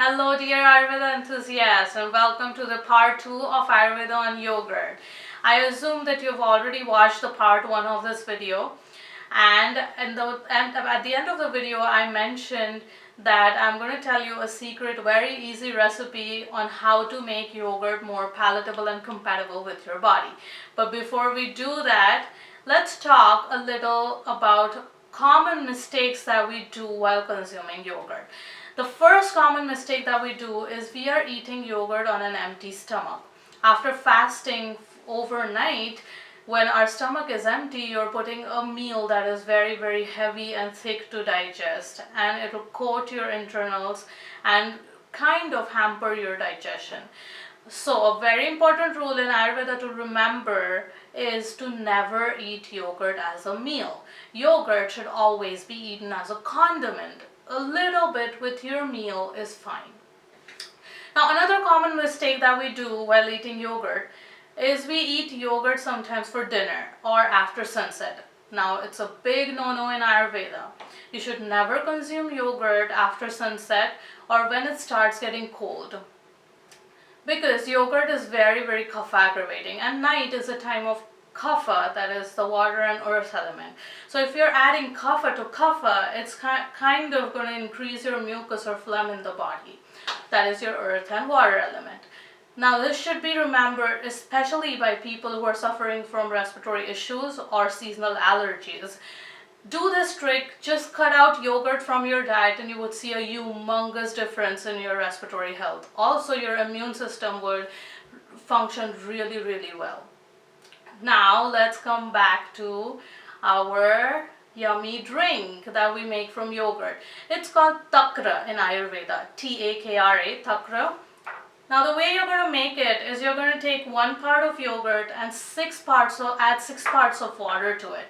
Hello dear Ayurveda enthusiasts, and welcome to the part 2 of Ayurveda on yogurt. I assume that you've already watched the part 1 of this video, and at the end of the video I mentioned that I'm going to tell you a secret, very easy recipe on how to make yogurt more palatable and compatible with your body. But before we do that, let's talk a little about common mistakes that we do while consuming yogurt. The first common mistake that we do is we are eating yogurt on an empty stomach. After fasting overnight, when our stomach is empty, you're putting a meal that is very, very heavy and thick to digest, and it will coat your internals and kind of hamper your digestion. So a very important rule in Ayurveda to remember is to never eat yogurt as a meal. Yogurt should always be eaten as a condiment. A little bit with your meal is fine. Now, another common mistake that we do while eating yogurt is we eat yogurt sometimes for dinner or after sunset. Now, it's a big no-no in Ayurveda. You should never consume yogurt after sunset or when it starts getting cold, because yogurt is very, very kapha aggravating, and night is a time of kapha, that is the water and earth element. So if you're adding kapha to kapha, it's kind of going to increase your mucus or phlegm in the body. That is your earth and water element. Now this should be remembered especially by people who are suffering from respiratory issues or seasonal allergies. Do this trick, just cut out yogurt from your diet and you would see a humongous difference in your respiratory health. Also, your immune system would function really, really well. Now let's come back to our yummy drink that we make from yogurt. It's called Takra in Ayurveda, Takra, Takra. Now the way you're going to make it is you're going to take 1 part of yogurt and add 6 parts of water to it.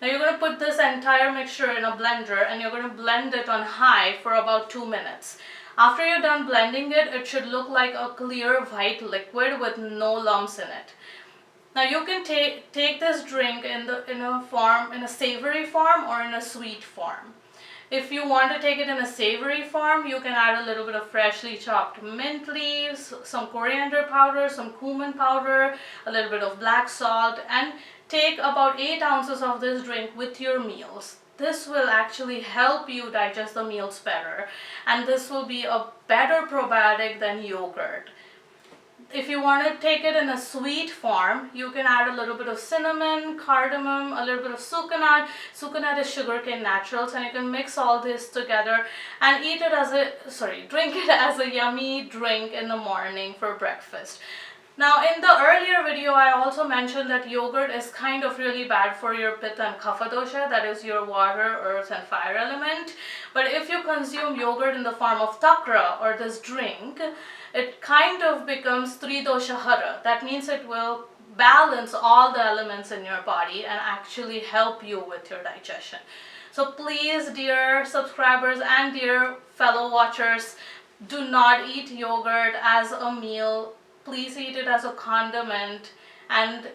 Now you're going to put this entire mixture in a blender and you're going to blend it on high for about 2 minutes. After you're done blending it, it should look like a clear white liquid with no lumps in it. Now you can take this drink in a savory form or in a sweet form. If you want to take it in a savory form, you can add a little bit of freshly chopped mint leaves, some coriander powder, some cumin powder, a little bit of black salt, and take about 8 ounces of this drink with your meals. This will actually help you digest the meals better, and this will be a better probiotic than yogurt. If you want to take it in a sweet form, you can add a little bit of cinnamon, cardamom, a little bit of sucanat. Sucanat is sugarcane naturals, and you can mix all this together and drink it as a yummy drink in the morning for breakfast. Now, in the earlier video, I also mentioned that yogurt is kind of really bad for your pitta and kapha dosha, that is your water, earth and fire element. But if you consume yogurt in the form of takra or this drink, it kind of becomes 3 dosha hara. That means it will balance all the elements in your body and actually help you with your digestion. So please, dear subscribers and dear fellow watchers, do not eat yogurt as a meal. Please eat it as a condiment, and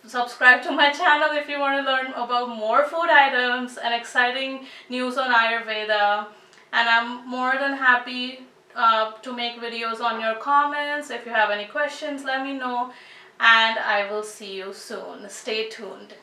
subscribe to my channel if you want to learn about more food items and exciting news on Ayurveda. And I'm more than happy to make videos on your comments. If you have any questions, let me know, and I will see you soon. Stay tuned.